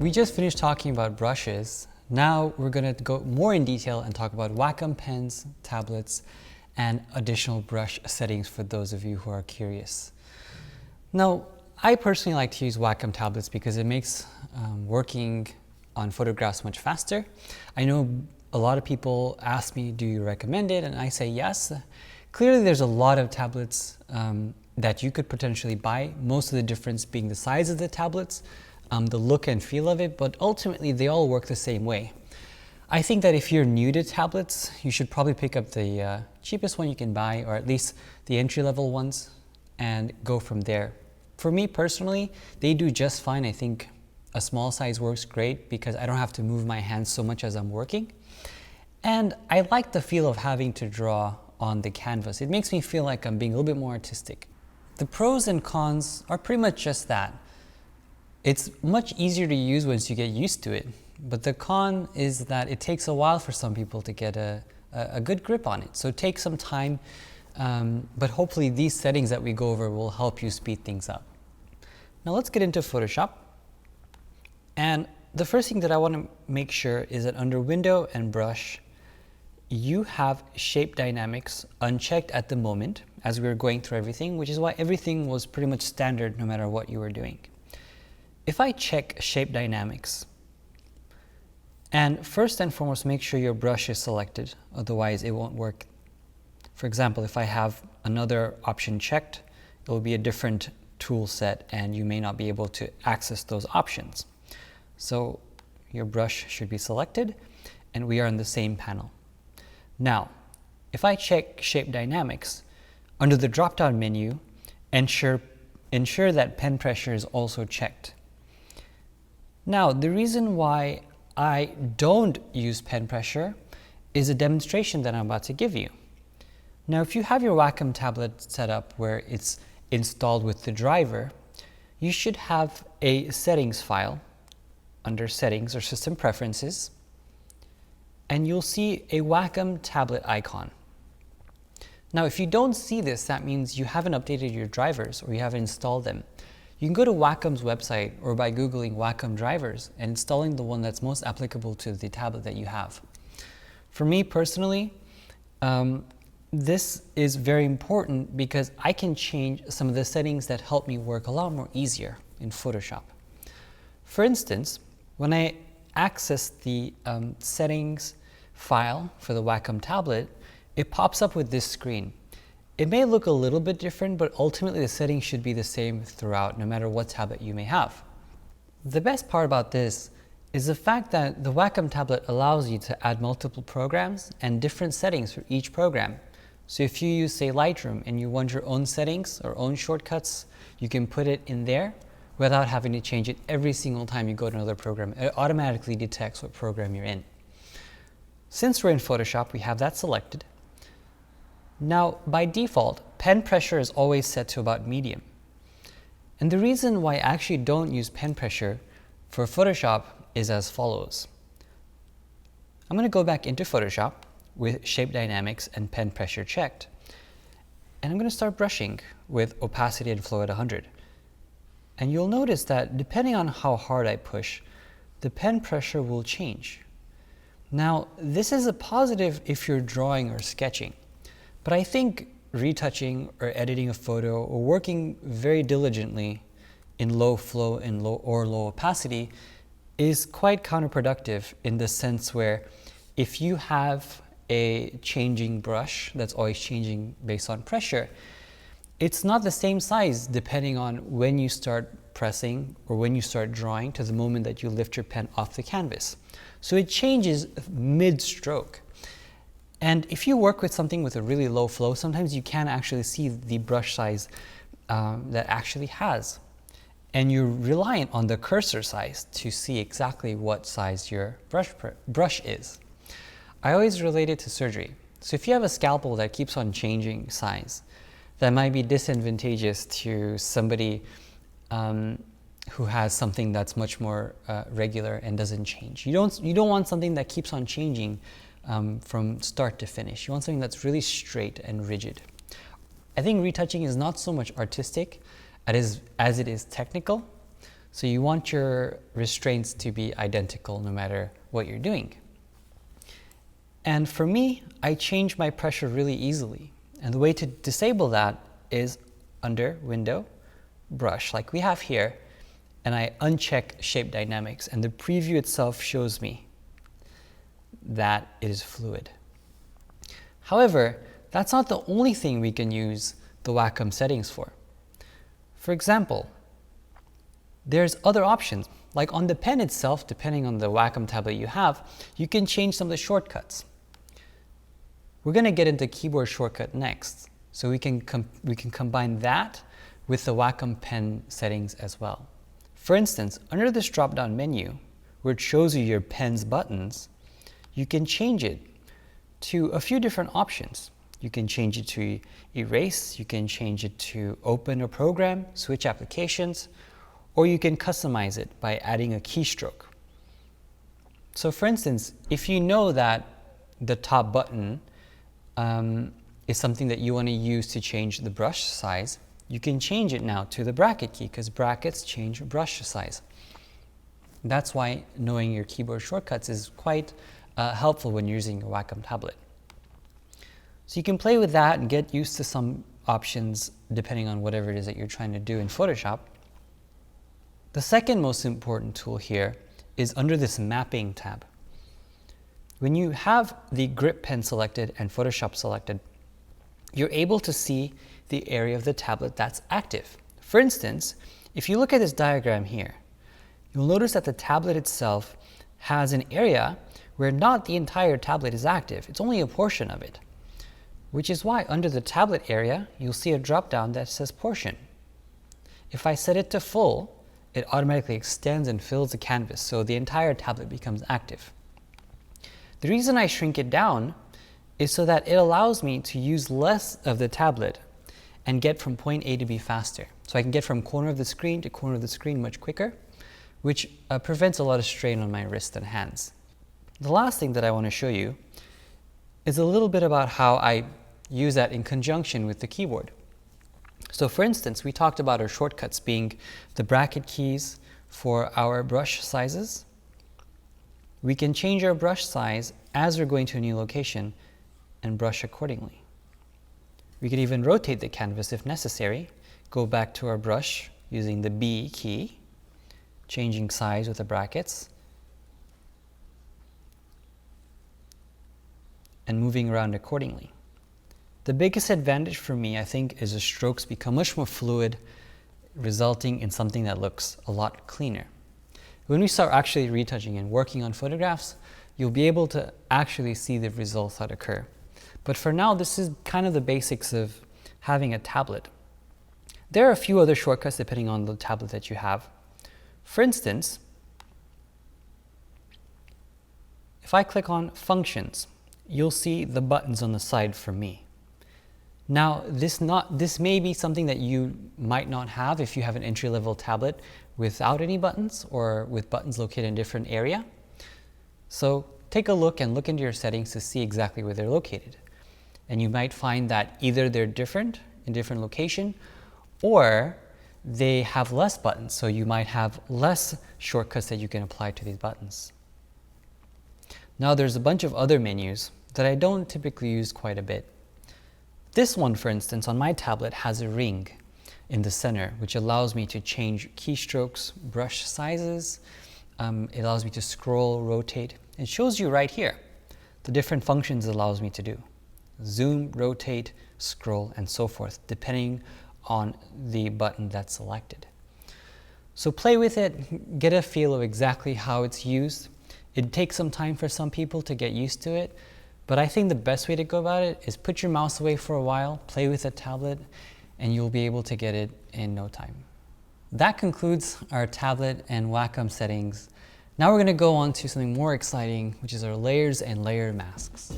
We just finished talking about brushes. Now we're going to go more in detail and talk about Wacom pens, tablets, and additional brush settings for those of you who are curious. Now, I personally like to use Wacom tablets because it makes working on photographs much faster. I know a lot of people ask me, do you recommend it? And I say yes. Clearly there's a lot of tablets that you could potentially buy, most of the difference being the size of the tablets, the look and feel of it, but ultimately they all work the same way. I think that if you're new to tablets, you should probably pick up the cheapest one you can buy, or at least the entry-level ones, and go from there. For me personally, they do just fine. I think a small size works great because I don't have to move my hands so much as I'm working. And I like the feel of having to draw on the canvas. It makes me feel like I'm being a little bit more artistic. The pros and cons are pretty much just that. It's much easier to use once you get used to it. But the con is that it takes a while for some people to get a good grip on it. So take some time, but hopefully these settings that we go over will help you speed things up. Now let's get into Photoshop. And the first thing that I want to make sure is that under Window and Brush, you have Shape Dynamics unchecked at the moment as we were going through everything, which is why everything was pretty much standard no matter what you were doing. If I check Shape Dynamics, and first and foremost make sure your brush is selected, otherwise it won't work. For example, if I have another option checked, it will be a different tool set and you may not be able to access those options. So your brush should be selected and we are in the same panel. Now, if I check Shape Dynamics, under the drop-down menu, ensure that pen pressure is also checked. Now, the reason why I don't use pen pressure is a demonstration that I'm about to give you. Now, if you have your Wacom tablet set up where it's installed with the driver, you should have a settings file under Settings or System Preferences, and you'll see a Wacom tablet icon. Now, if you don't see this, that means you haven't updated your drivers or you haven't installed them. You can go to Wacom's website or by Googling Wacom drivers and installing the one that's most applicable to the tablet that you have. For me personally, this is very important because I can change some of the settings that help me work a lot more easier in Photoshop. For instance, when I access the settings file for the Wacom tablet, it pops up with this screen. It may look a little bit different, but ultimately the settings should be the same throughout, no matter what tablet you may have. The best part about this is the fact that the Wacom tablet allows you to add multiple programs and different settings for each program. So if you use, say, Lightroom and you want your own settings or own shortcuts, you can put it in there without having to change it every single time you go to another program. It automatically detects what program you're in. Since we're in Photoshop, we have that selected. Now, by default, pen pressure is always set to about medium. And the reason why I actually don't use pen pressure for Photoshop is as follows. I'm going to go back into Photoshop with Shape Dynamics and pen pressure checked. And I'm going to start brushing with opacity and flow at 100. And you'll notice that depending on how hard I push, the pen pressure will change. Now, this is a positive if you're drawing or sketching. But I think retouching or editing a photo or working very diligently in low flow and low opacity is quite counterproductive in the sense where if you have a changing brush that's always changing based on pressure, it's not the same size depending on when you start pressing or when you start drawing to the moment that you lift your pen off the canvas. So it changes mid-stroke. And if you work with something with a really low flow, sometimes you can't actually see the brush size that actually has. And you're reliant on the cursor size to see exactly what size your brush is. I always relate it to surgery. So if you have a scalpel that keeps on changing size, that might be disadvantageous to somebody who has something that's much more regular and doesn't change. You don't want something that keeps on changing from start to finish. You want something that's really straight and rigid. I think retouching is not so much artistic as it is technical. So you want your restraints to be identical no matter what you're doing. And for me, I change my pressure really easily. And the way to disable that is under Window, Brush, like we have here, and I uncheck Shape Dynamics, and the preview itself shows me that it is fluid. However, that's not the only thing we can use the Wacom settings for. For example, there's other options, like on the pen itself, depending on the Wacom tablet you have, you can change some of the shortcuts. We're going to get into keyboard shortcut next, so we can combine that with the Wacom pen settings as well. For instance, under this drop-down menu, where it shows you your pen's buttons, you can change it to a few different options. You can change it to erase, you can change it to open a program, switch applications, or you can customize it by adding a keystroke. So for instance, if you know that the top button is something that you want to use to change the brush size, you can change it now to the bracket key, because brackets change brush size. That's why knowing your keyboard shortcuts is quite helpful when you're using a Wacom tablet. So you can play with that and get used to some options depending on whatever it is that you're trying to do in Photoshop. The second most important tool here is under this Mapping tab. When you have the grip pen selected and Photoshop selected, you're able to see the area of the tablet that's active. For instance, if you look at this diagram here, you'll notice that the tablet itself has an area where not the entire tablet is active, it's only a portion of it. Which is why under the tablet area, you'll see a drop-down that says Portion. If I set it to full, it automatically extends and fills the canvas, so the entire tablet becomes active. The reason I shrink it down is so that it allows me to use less of the tablet and get from point A to B faster. So I can get from corner of the screen to corner of the screen much quicker, which prevents a lot of strain on my wrist and hands. The last thing that I want to show you is a little bit about how I use that in conjunction with the keyboard. So for instance, we talked about our shortcuts being the bracket keys for our brush sizes. We can change our brush size as we're going to a new location and brush accordingly. We could even rotate the canvas if necessary, go back to our brush using the B key, changing size with the brackets, and moving around accordingly. The biggest advantage for me, I think, is the strokes become much more fluid, resulting in something that looks a lot cleaner. When we start actually retouching and working on photographs, you'll be able to actually see the results that occur. But for now, this is kind of the basics of having a tablet. There are a few other shortcuts depending on the tablet that you have. For instance, if I click on Functions, you'll see the buttons on the side for me. Now, this may be something that you might not have if you have an entry-level tablet without any buttons or with buttons located in a different area. So take a look and look into your settings to see exactly where they're located. And you might find that either they're different in different location, or they have less buttons, so you might have less shortcuts that you can apply to these buttons. Now there's a bunch of other menus that I don't typically use quite a bit. This one, for instance, on my tablet has a ring in the center, which allows me to change keystrokes, brush sizes. It allows me to scroll, rotate. It shows you right here the different functions it allows me to do. Zoom, rotate, scroll, and so forth, depending on the button that's selected. So play with it, get a feel of exactly how it's used. It takes some time for some people to get used to it, but I think the best way to go about it is put your mouse away for a while, play with a tablet, and you'll be able to get it in no time. That concludes our tablet and Wacom settings. Now we're going to go on to something more exciting, which is our layers and layer masks.